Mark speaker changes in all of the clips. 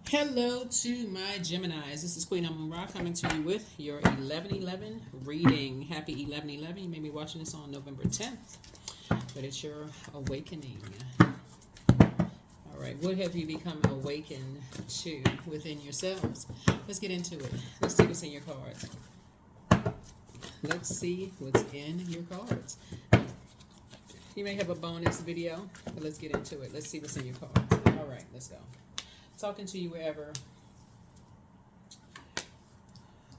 Speaker 1: Hello to my Geminis. This is Queen Amun Ra coming to you with your 11:11 reading. Happy 11:11. You may be watching this on November 10th, but it's your awakening. All right, what have you become awakened to within yourselves? Let's get into it. Let's see what's in your cards. Let's see what's in your cards. You may have a bonus video, but let's get into it. Let's see what's in your cards. All right, let's go. Talking to you wherever.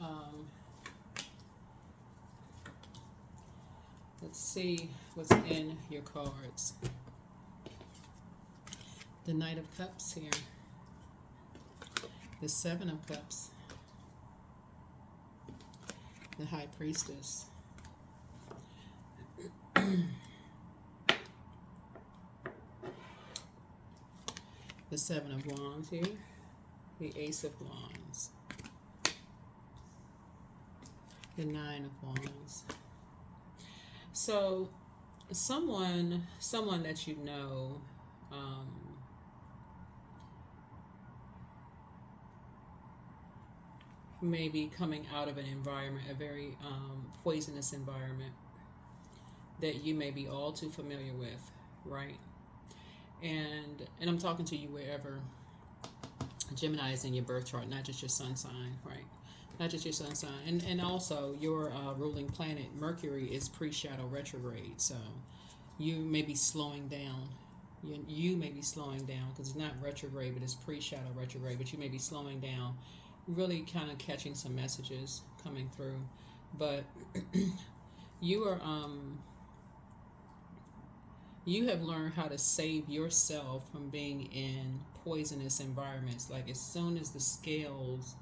Speaker 1: Um, let's see what's in your cards. The Knight of Cups here. The Seven of Cups. The High Priestess. The Seven of Wands here. The Ace of Wands. The Nine of Wands. So someone that you know may be coming out of an environment, a very poisonous environment that you may be all too familiar with, right? And I'm talking to you wherever Gemini is in your birth chart, not just your sun sign, right? Not just your sun sign. And also your ruling planet, Mercury, is pre-shadow retrograde. So you may be slowing down. You may be slowing down because it's not retrograde, but it's pre-shadow retrograde. But you may be slowing down, really kind of catching some messages coming through. But you are... you have learned how to save yourself from being in poisonous environments. Like as soon as the scales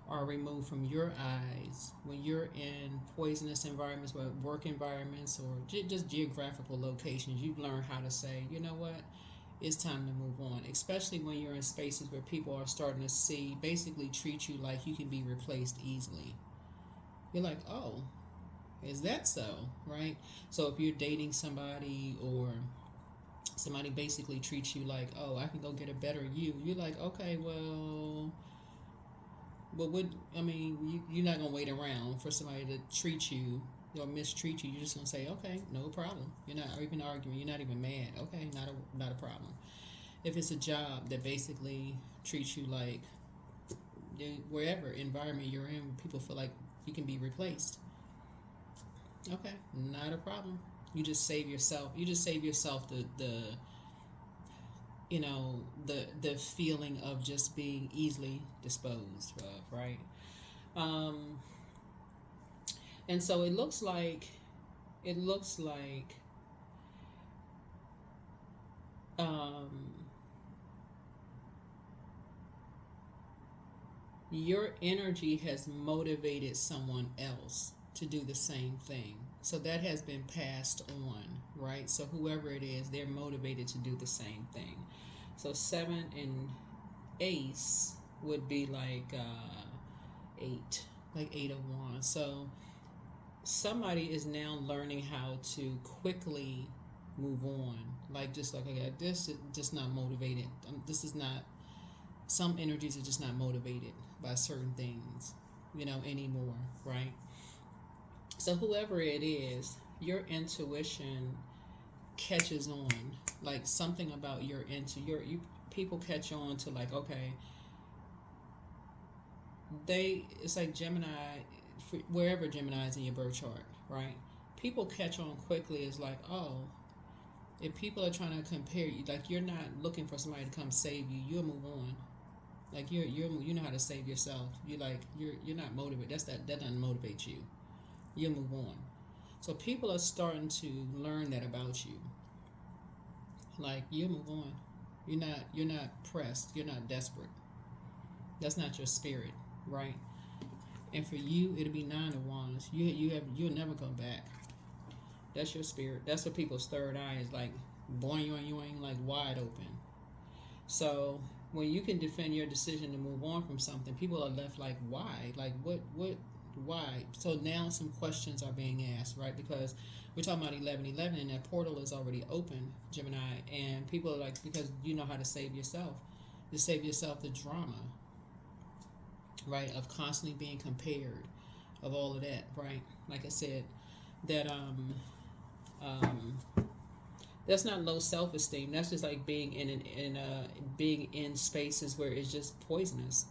Speaker 1: are removed from your eyes, when you're in poisonous environments, whether work environments or just geographical locations, you've learned how to say, you know what, it's time to move on. Especially when you're in spaces where people are starting to basically treat you like you can be replaced easily. You're like, oh, is that so, right? So if you're dating somebody or somebody basically treats you like, oh, I can go get a better you, you're like, okay, well, you're not gonna wait around for somebody to treat you or mistreat you. You're just gonna say, okay, no problem. You're not even arguing. You're not even mad. Okay, not a problem. If it's a job that basically treats you like wherever environment you're in, people feel like you can be replaced. Okay, not a problem. You just save yourself. You just save yourself the feeling of just being easily disposed of, right? Um, and so it looks like um, your energy has motivated someone else to do the same thing. So that has been passed on, right? So whoever it is, they're motivated to do the same thing. So seven and ace would be eight, like eight of wands. So somebody is now learning how to quickly move on. Like just like okay, this is just not motivated. This is not. Some energies are just not motivated by certain things, anymore, right? So whoever it is, your intuition catches on, like something about you people catch on to like okay, it's like Gemini, wherever Gemini is in your birth chart, right? People catch on quickly. It's like oh, if people are trying to compare you, like you're not looking for somebody to come save you, you'll move on. Like you know how to save yourself. You're not motivated. That doesn't motivate you. You'll move on. So people are starting to learn that about you. Like you'll move on. You're not pressed. You're not desperate. That's not your spirit, right? And for you, it'll be nine of wands. You'll never come back. That's your spirit. That's what people's third eye is like. Boing, like wide open. So when you can defend your decision to move on from something, people are left like, why? Like, why? So now some questions are being asked, right? Because we're talking about 11:11, and that portal is already open, Gemini, and people are like, because you know how to save yourself. to save yourself the drama, right? Of constantly being compared, of all of that, right? Like I said, that um, that's not low self esteem. That's just like being being in spaces where it's just poisonous.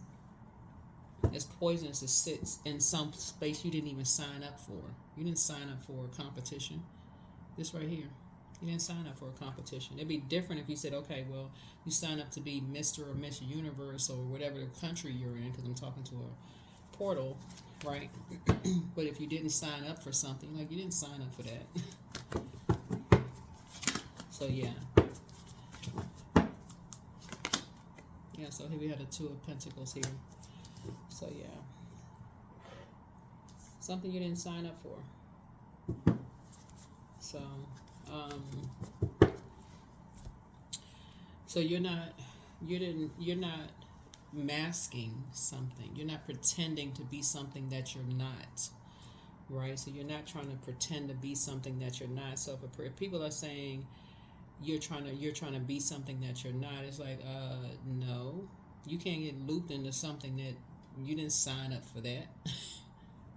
Speaker 1: It's poisonous to sit in some space you didn't even sign up for. You didn't sign up for a competition. This right here. You didn't sign up for a competition. It'd be different if you said, okay, well, you sign up to be Mr. or Miss Universe or whatever the country you're in, because I'm talking to a portal, right? But if you didn't sign up for something, like you didn't sign up for that. So yeah. Yeah, so here we have the Two of Pentacles here. So yeah. Something you didn't sign up for. So, so you're not masking something. You're not pretending to be something that you're not, right? So you're not trying to pretend to be something that you're not. So if people are saying you're trying to be something that you're not, it's like, no, you can't get looped into something that you didn't sign up for that.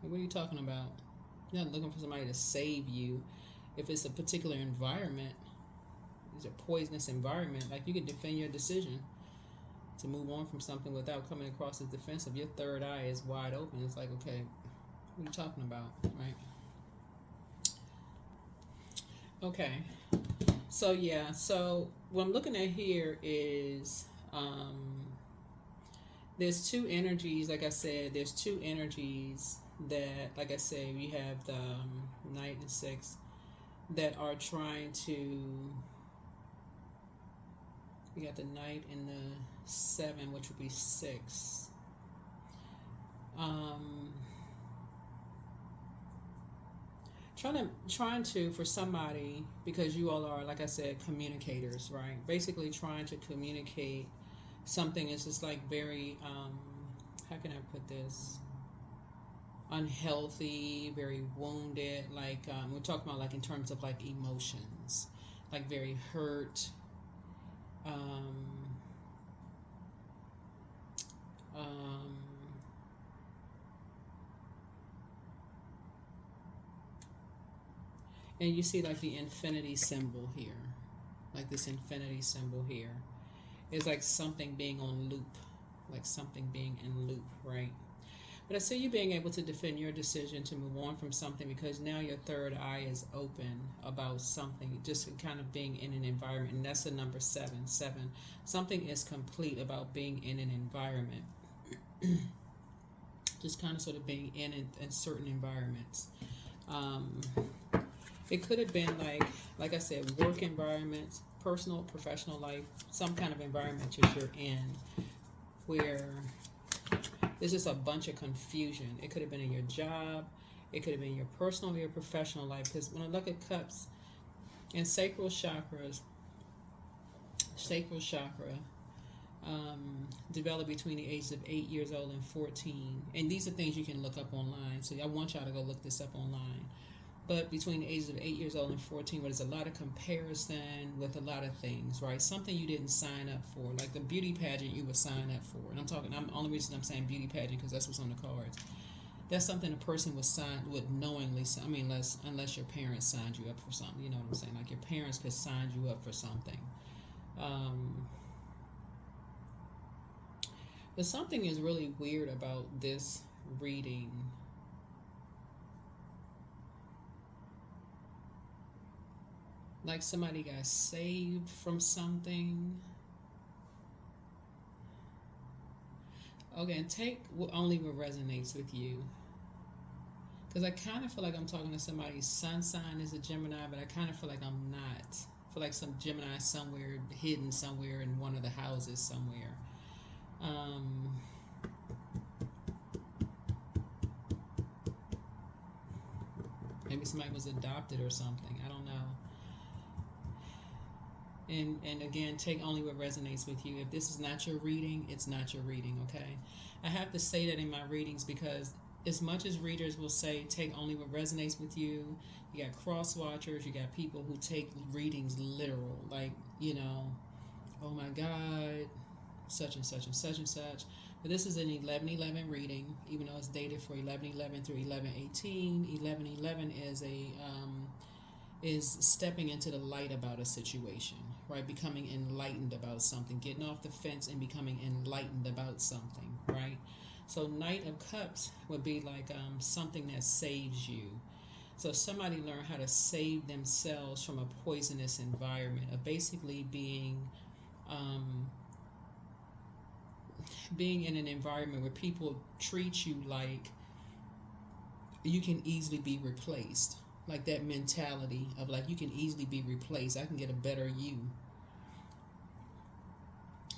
Speaker 1: What are you talking about? You're not looking for somebody to save you. If it's a particular environment, it's a poisonous environment, like you can defend your decision to move on from something without coming across as defensive. Your third eye is wide open. It's like, okay, what are you talking about, right? Okay. So yeah, so what I'm looking at here is there's two energies, like I said, there's two energies that, like I said, we have the Knight and Six that are trying to, we got the Knight and the Seven, which would be six. Trying to for somebody, because you all are, like I said, communicators, right? Basically trying to communicate something is just like very how can I put this, unhealthy, very wounded, like we're talking about like in terms of like emotions, like very hurt, um, um, and you see like the infinity symbol here, like this infinity symbol here is like something being on loop, like something being in loop, right? But I see you being able to defend your decision to move on from something, because now your third eye is open about something, just kind of being in an environment. And that's the number seven. Seven. Something is complete about being in an environment. Just kind of sort of being in certain environments. It could have been like I said, work environments, personal, professional life, some kind of environment that you're in where there's just a bunch of confusion. It could have been in your job. It could have been your personal or your professional life. Because when I look at cups and sacral chakra develop between the ages of 8 years old and 14. And these are things you can look up online. So I want y'all to go look this up online. But between the ages of 8 years old and 14, where there's a lot of comparison with a lot of things, right? Something you didn't sign up for, like the beauty pageant you would sign up for. And I'm only reason I'm saying beauty pageant because that's what's on the cards. That's something a person would knowingly, I mean, unless your parents signed you up for something. You know what I'm saying? Like your parents could sign you up for something. But something is really weird about this reading. Like somebody got saved from something. Okay, and take only what resonates with you. Because I kind of feel like I'm talking to somebody's sun sign is a Gemini, but I kind of feel like I'm not. I feel like some Gemini somewhere, hidden somewhere in one of the houses somewhere. Maybe somebody was adopted or something. I don't know. And again, take only what resonates with you. If this is not your reading, it's not your reading, okay? I have to say that in my readings because as much as readers will say take only what resonates with you, you got cross watchers, you got people who take readings literal, like, oh my God, such and such and such and such. But this is an 11:11 reading, even though it's dated for 11:11 through 11:18. 11:11 is stepping into the light about a situation, right? Becoming enlightened about something, getting off the fence and becoming enlightened about something, right? So Knight of Cups would be like something that saves you. So somebody learned how to save themselves from a poisonous environment, of basically um, being in an environment where people treat you like you can easily be replaced. Like that mentality of like you can easily be replaced. I can get a better you.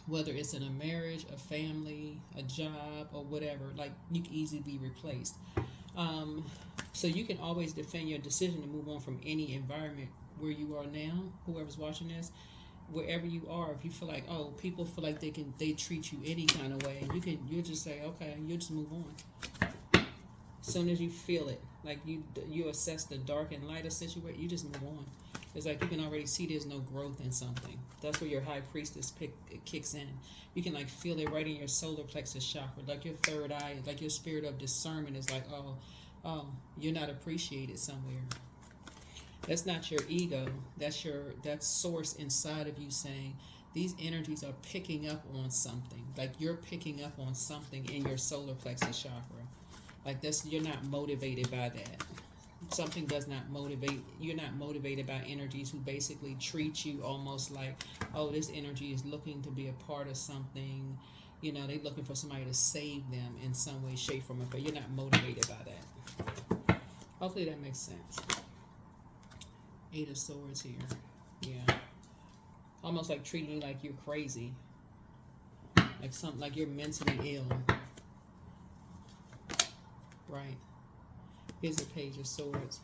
Speaker 1: Whether it's in a marriage, a family, a job, or whatever, like you can easily be replaced. Um, so you can always defend your decision to move on from any environment where you are now. Whoever's watching this, wherever you are, if you feel like, oh, people feel like they treat you any kind of way, you'll just say, okay, you'll just move on. As soon as you feel it, like you assess the dark and light of situation, you just move on. It's like you can already see there's no growth in something. That's where your high priestess kicks in. You can like feel it right in your solar plexus chakra, like your third eye, like your spirit of discernment is like, oh, you're not appreciated somewhere. That's not your ego. That's source inside of you saying these energies are picking up on something. Like you're picking up on something in your solar plexus chakra. Like you're not motivated by that. Something does not motivate. You're not motivated by energies who basically treat you almost like, oh, this energy is looking to be a part of something. They're looking for somebody to save them in some way, shape, form, or form. You're not motivated by that. Hopefully that makes sense. Eight of Swords here. Yeah. Almost like treating you like you're crazy. Like something like you're mentally ill. Right. Here's a Page of Swords.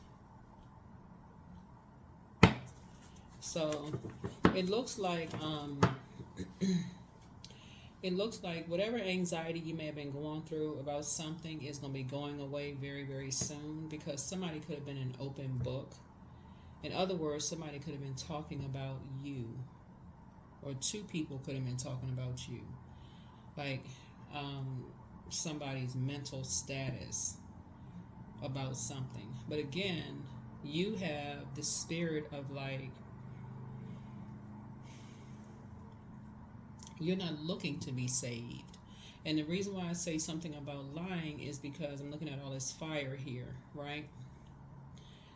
Speaker 1: So it looks like whatever anxiety you may have been going through about something is going to be going away very, very soon, because somebody could have been an open book. In other words, somebody could have been talking about you, or two people could have been talking about you, like somebody's mental status about something. But again, you have the spirit of like, you're not looking to be saved. And the reason why I say something about lying is because I'm looking at all this fire here, right?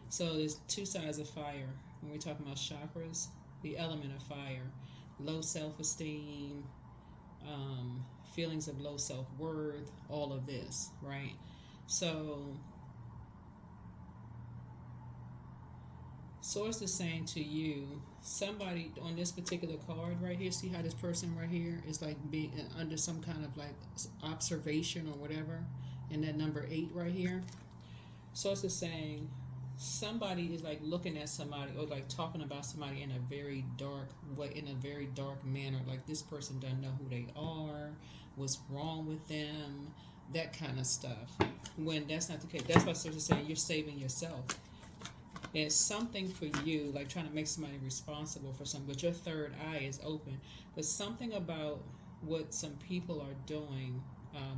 Speaker 1: So there's two sides of fire. When we're talking about chakras, the element of fire, low self-esteem, feelings of low self-worth, all of this, right? So Source is saying to you, somebody on this particular card right here, see how this person right here is like being under some kind of like observation or whatever, and that number 8 right here. Source is saying somebody is like looking at somebody or like talking about somebody in a very dark way, in a very dark manner. Like this person doesn't know who they are, what's wrong with them, that kind of stuff. When that's not the case, that's why Source is saying you're saving yourself. It's something for you, like trying to make somebody responsible for something, but your third eye is open. But something about what some people are doing,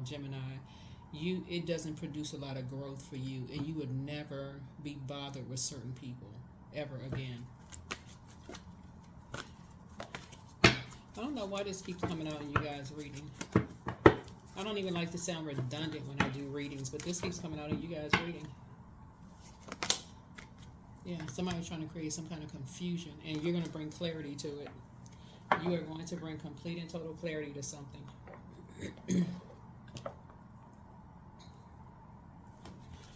Speaker 1: Gemini, it doesn't produce a lot of growth for you, and you would never be bothered with certain people ever again. I don't know why this keeps coming out in you guys' reading. I don't even like to sound redundant when I do readings, but this keeps coming out in you guys' reading. Yeah, somebody's trying to create some kind of confusion, and you're going to bring clarity to it. You are going to bring complete and total clarity to something.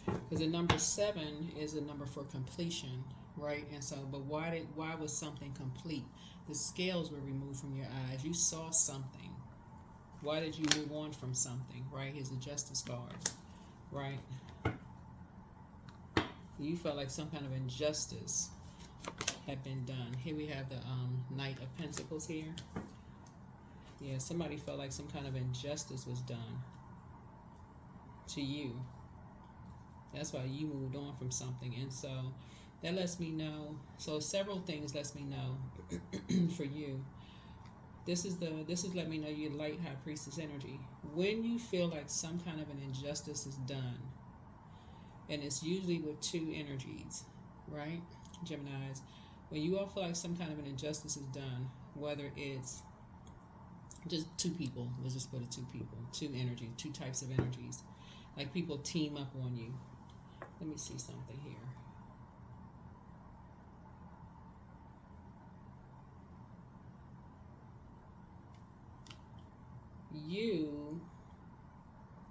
Speaker 1: Because the number 7 is a number for completion, right? And so, but why was something complete? The scales were removed from your eyes. You saw something. Why did you move on from something, right? Here's the Justice card, right? You felt like some kind of injustice had been done. Here we have the Knight of Pentacles here. Yeah, somebody felt like some kind of injustice was done to you. That's why you moved on from something. And so that lets me know. So several things lets me know for you. This is let me know you're light high priestess energy. When you feel like some kind of an injustice is done, and it's usually with two energies, right? Geminis. When you all feel like some kind of an injustice is done, whether it's just two people, let's just put it two people, two energies, two types of energies. Like people team up on you. Let me see something here. You,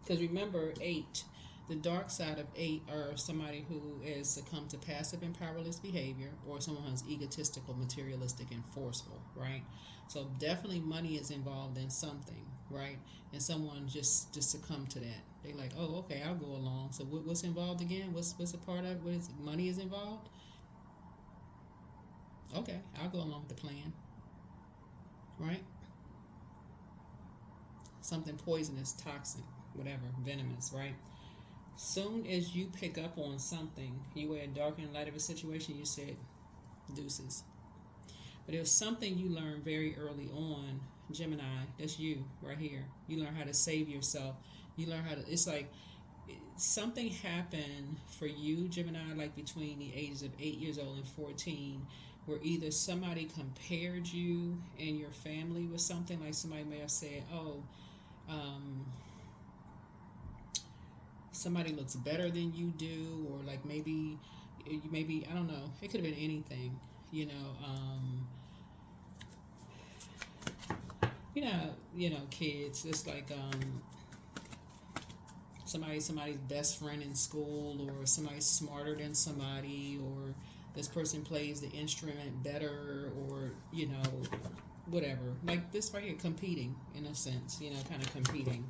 Speaker 1: because remember, 8, the dark side of 8 are somebody who is succumbed to passive and powerless behavior, or someone who's egotistical, materialistic, and forceful, right? So definitely money is involved in something, right? And someone just succumbed to that. They like, oh, okay, I'll go along. So what's involved again? What's a part of? What is money is involved? Okay, I'll go along with the plan, right? Something poisonous, toxic, whatever, venomous, right? Soon as you pick up on something, you were in dark and light of a situation, you said deuces. But it was something you learned very early on, Gemini. That's you right here. You learn how to save yourself. You learn how to. It's like something happened for you, Gemini, like between the ages of 8 years old and 14, where either somebody compared you and your family with something. Like somebody may have said, "Oh, somebody looks better than you do," or like maybe I don't know. It could have been anything, you know. Kids. It's like somebody's best friend in school, or somebody's smarter than somebody, or this person plays the instrument better, or whatever. Like this right here, competing in a sense, kind of competing.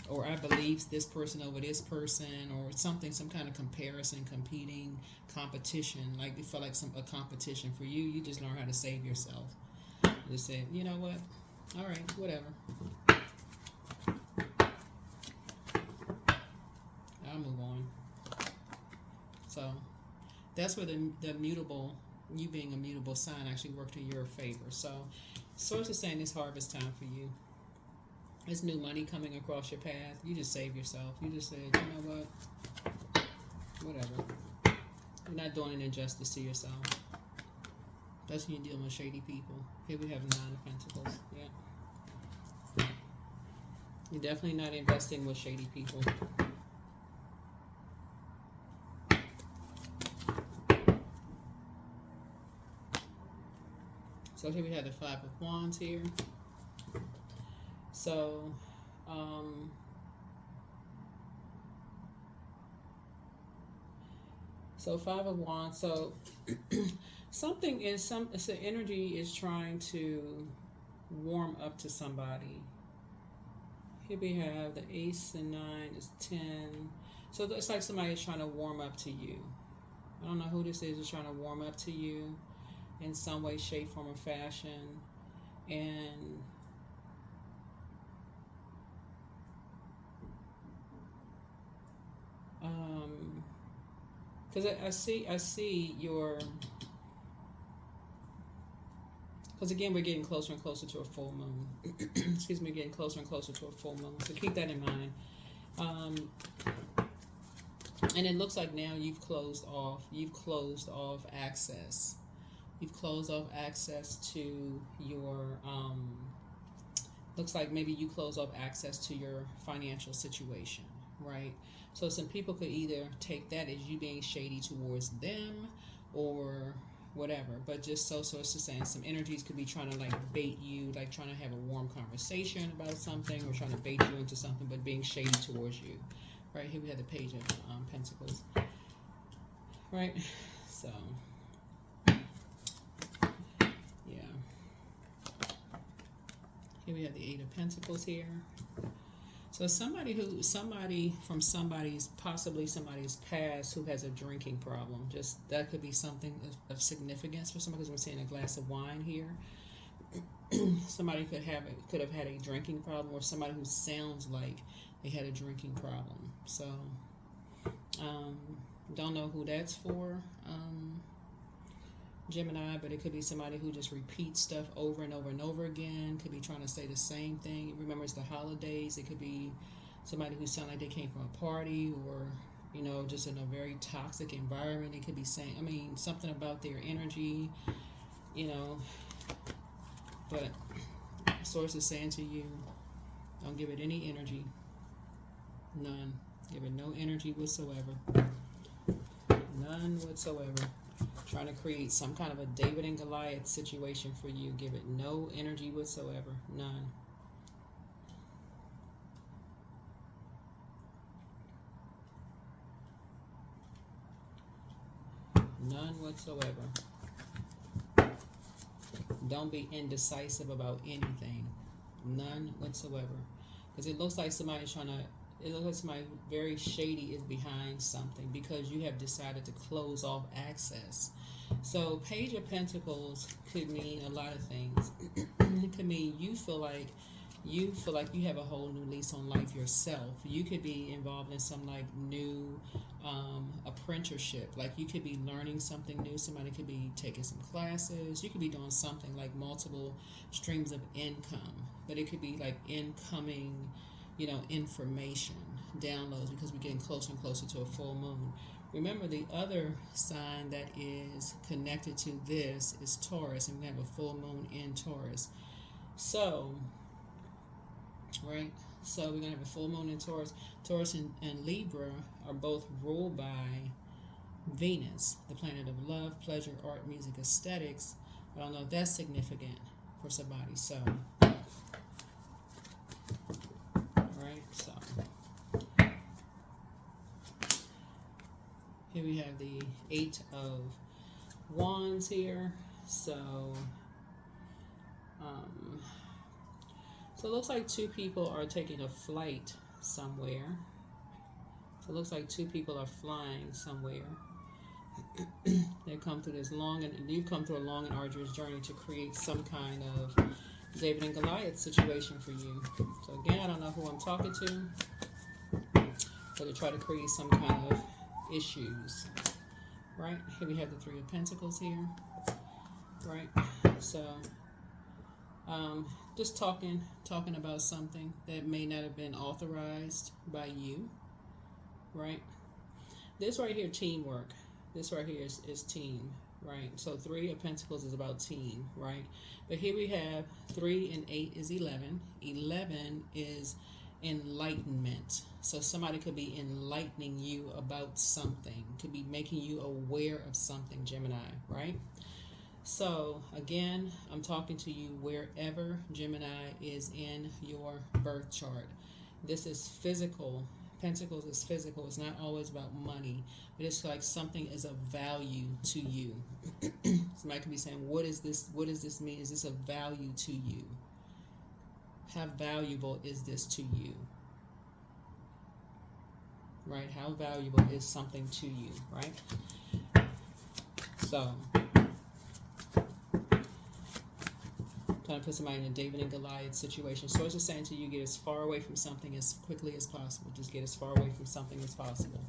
Speaker 1: Or I believe this person over this person, or something, some kind of comparison, competing, competition. Like it felt like a competition for you. You just learn how to save yourself. You just said, you know what? All right, whatever. I'll move on. So that's where the mutable, you being a mutable sign, actually worked in your favor. So source is saying it's harvest time for you. There's new money coming across your path. You just save yourself. You just said, you know what? Whatever. You're not doing an injustice to yourself. That's when you're dealing with shady people. Here we have 9 of Pentacles. Yeah. You're definitely not investing with shady people. So here we have the 5 of Wands here. So, so 5 of Wands. So something is so energy is trying to warm up to somebody. Here we have the Ace and 9 is 10. So it's like somebody is trying to warm up to you. I don't know who this is trying to warm up to you in some way, shape, form, or fashion. And because I see your, because again we're getting closer and closer to a full moon. Excuse me, getting closer and closer to a full moon. So keep that in mind. And it looks like now you've closed off access. You've closed off access to your looks like maybe you close off access to your financial situation, right? So some people could either take that as you being shady towards them or whatever, but just so it's just saying some energies could be trying to like bait you, like trying to have a warm conversation about something, or trying to bait you into something, but being shady towards you. Right here we have the Page of Pentacles. Right, so yeah. Here we have the 8 of Pentacles here. So somebody from possibly somebody's past who has a drinking problem. Just that could be something of significance for somebody, because we're seeing a glass of wine here. Somebody could have had a drinking problem, or somebody who sounds like they had a drinking problem. So don't know who that's for. Gemini, but it could be somebody who just repeats stuff over and over and over again. Could be trying to say the same thing. Remembers the holidays. It could be somebody who sound like they came from a party, or just in a very toxic environment. It could be saying, something about their energy, you know. But source is saying to you, don't give it any energy. None. Give it no energy whatsoever. None whatsoever. Trying to create some kind of a David and Goliath situation for you. Give it no energy whatsoever. None. None whatsoever. Don't be indecisive about anything. None whatsoever. Because it looks like somebody's it looks like somebody very shady is behind something, because you have decided to close off access. So Page of Pentacles could mean a lot of things. It could mean you feel like you have a whole new lease on life yourself. You could be involved in some like new apprenticeship. Like you could be learning something new. Somebody could be taking some classes. You could be doing something like multiple streams of income. But it could be like incoming, information, downloads, because we're getting closer and closer to a full moon. Remember, the other sign that is connected to this is Taurus, and we have a full moon in Taurus. So, right? So we're going to have a full moon in Taurus. Taurus and Libra are both ruled by Venus, the planet of love, pleasure, art, music, aesthetics. I don't know if that's significant for somebody. So, right? So, here we have the Eight of Wands here. So it looks like two people are taking a flight somewhere. So it looks like two people are flying somewhere. They come through this you've come through a long and arduous journey to create some kind of David and Goliath situation for you. So again, I don't know who I'm talking to, but to try to create some kind of issues. Right? Here we have the Three of Pentacles here. Right? So just talking about something that may not have been authorized by you, right? This right here, teamwork. This right here is team, right? So Three of Pentacles is about team, right? But here we have 3 and 8 is 11. 11 is enlightenment. So somebody could be enlightening you about something, could be making you aware of something, Gemini, right? So again, I'm talking to you wherever Gemini is in your birth chart. This is physical. Pentacles is physical. It's not always about money, but it's like something is of value to you. Somebody could be saying, what is this? What does this mean? Is this of value to you? How valuable is this to you? Right? How valuable is something to you? Right? So, trying to put somebody in a David and Goliath situation. So it's just saying to you, get as far away from something as quickly as possible. Just get as far away from something as possible.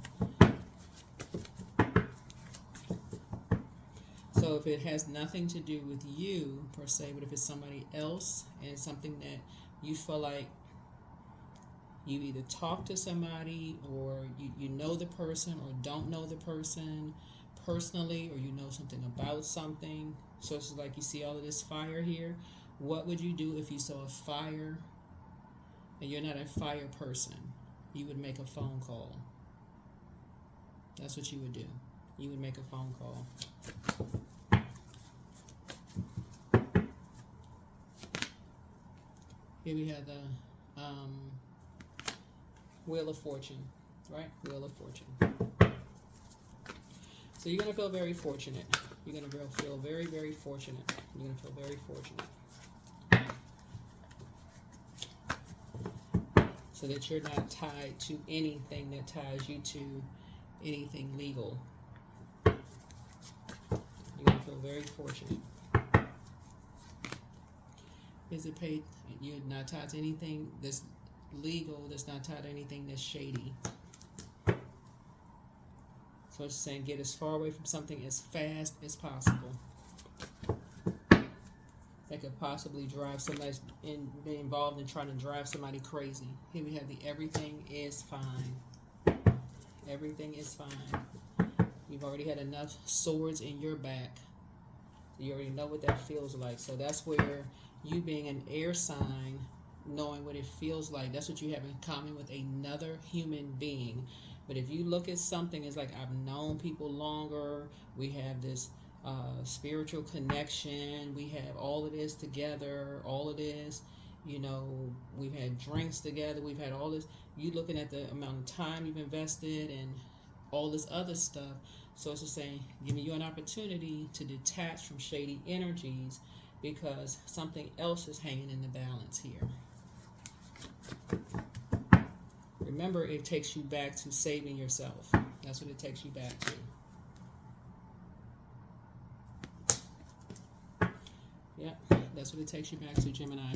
Speaker 1: So if it has nothing to do with you per se, but if it's somebody else and it's something that you feel like you either talk to somebody, or you know the person or don't know the person personally, or you know something about something. So it's like you see all of this fire here. What would you do if you saw a fire and you're not a fire person? You would make a phone call. That's what you would do. You would make a phone call. Here we have the Wheel of Fortune, right? Wheel of Fortune. So you're going to feel very fortunate. You're going to feel very, very fortunate. You're going to feel very fortunate. So that you're not tied to anything that ties you to anything legal. You're going to feel very fortunate. Is it paid? You're not tied to anything that's legal, that's not tied to anything that's shady. So it's saying get as far away from something as fast as possible. could possibly drive somebody be involved in trying to drive somebody crazy. Here we have the everything is fine. Everything is fine. You've already had enough swords in your back. You already know what that feels like. So that's where you being an air sign, knowing what it feels like, that's what you have in common with another human being. But if you look at something, it's like, I've known people longer. We have this spiritual connection. We have all of this together. All of this, you know, we've had drinks together. We've had all this. You looking at the amount of time you've invested and all this other stuff. So it's just saying, giving you an opportunity to detach from shady energies, because something else is hanging in the balance here. Remember, it takes you back to saving yourself. That's what it takes you back to. Yep, that's what it takes you back to, Gemini.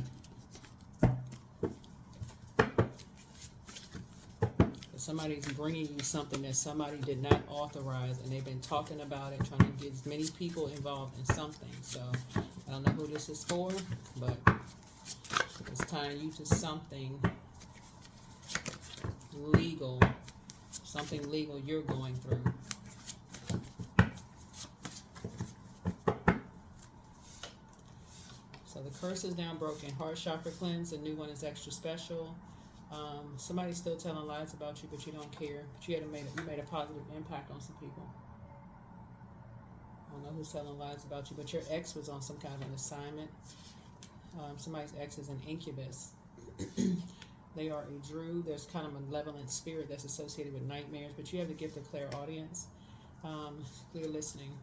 Speaker 1: Somebody's bringing you something that somebody did not authorize, and they've been talking about it, trying to get as many people involved in something. So I don't know who this is for, but it's tying you to something legal, something legal you're going through. So the curse is now broken. Heart chakra cleanse. The new one is extra special. Somebody's still telling lies about you, but you don't care. But you made a positive impact on some people. I don't know who's telling lies about you, but your ex was on some kind of an assignment. Somebody's ex is an incubus. They are a Drew. There's kind of a malevolent spirit that's associated with nightmares, but you have the gift of clairaudience, clear listening.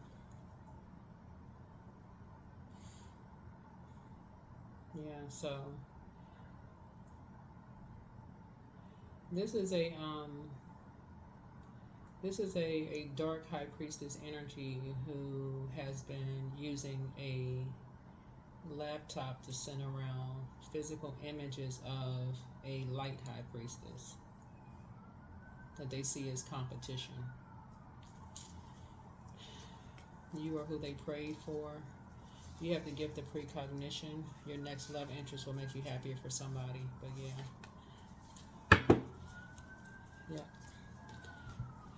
Speaker 1: Yeah, so this is a dark high priestess energy who has been using a laptop to send around physical images of a light high priestess that they see as competition. You are who they prayed for. You have the gift of precognition. Your next love interest will make you happier for somebody. But yeah.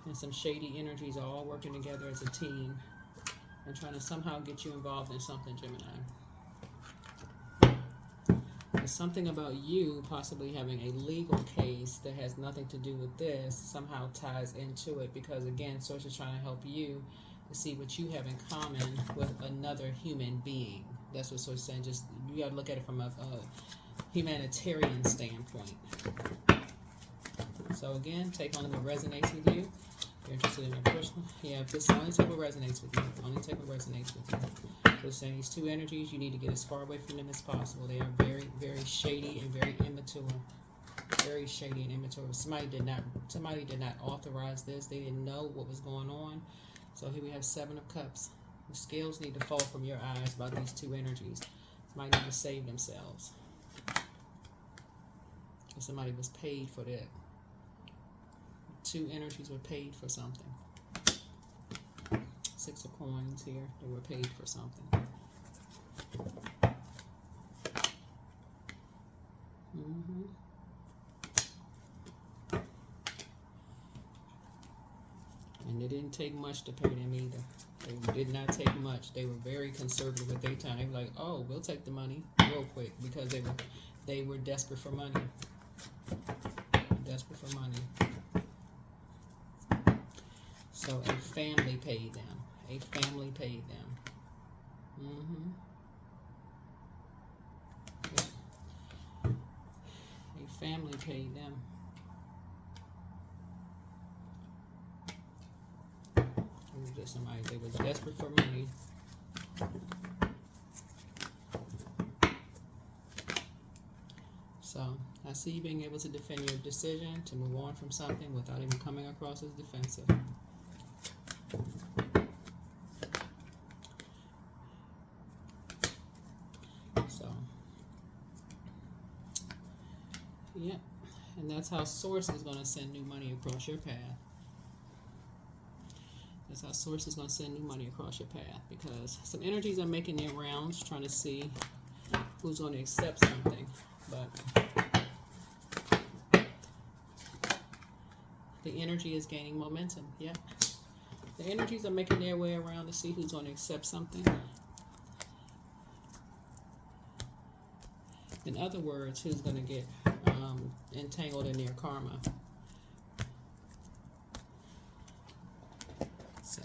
Speaker 1: And some shady energies are all working together as a team and trying to somehow get you involved in something, Gemini. There's something about you possibly having a legal case that has nothing to do with this somehow ties into it, because again, Source is trying to help you to see what you have in common with another human being. That's what Source is saying. Just you got to look at it from a humanitarian standpoint. So again, take on what resonates with you. You're interested in your personal. Yeah, this only take what resonates with you. Only take what resonates with you. So saying these two energies, you need to get as far away from them as possible. They are very, very shady and very immature. Very shady and immature. Somebody did not authorize this. They didn't know what was going on. So here we have 7 of Cups. The scales need to fall from your eyes about these two energies. Somebody need to save themselves. Somebody was paid for that. Two energies were paid for something. 6 of coins here. They were paid for something. And it didn't take much to pay them either. They did not take much. They were very conservative with their time. They were like, oh, we'll take the money real quick, because they were desperate for money. Desperate for money. So a family paid them. A family paid them. Yeah. A family paid them. It was just somebody, they was desperate for money. So I see you being able to defend your decision to move on from something without even coming across as defensive. So, yeah, and that's how Source is going to send new money across your path. That's how Source is going to send new money across your path, because some energies are making their rounds, trying to see who's going to accept something. But the energy is gaining momentum. Yeah. The energies are making their way around to see who's going to accept something. In other words, who's going to get entangled in their karma. So,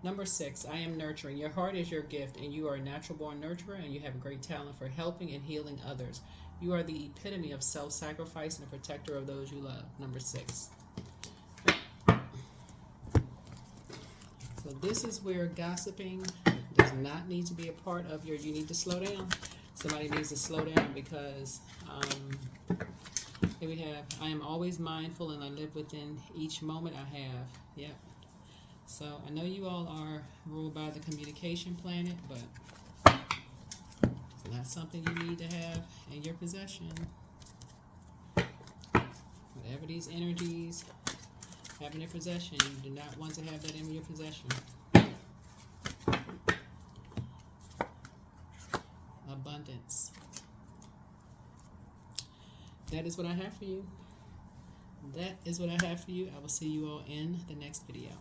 Speaker 1: number 6, I am nurturing. Your heart is your gift, and you are a natural born nurturer, and you have a great talent for helping and healing others. You are the epitome of self-sacrifice and a protector of those you love. Number 6. So this is where gossiping does not need to be a part of your, you need to slow down. Somebody needs to slow down because here we have, I am always mindful and I live within each moment I have. Yep. So I know you all are ruled by the communication planet, but it's not something you need to have in your possession. Whatever these energies have in your possession, you do not want to have that in your possession. Abundance. That is what I have for you. That is what I have for you. I will see you all in the next video.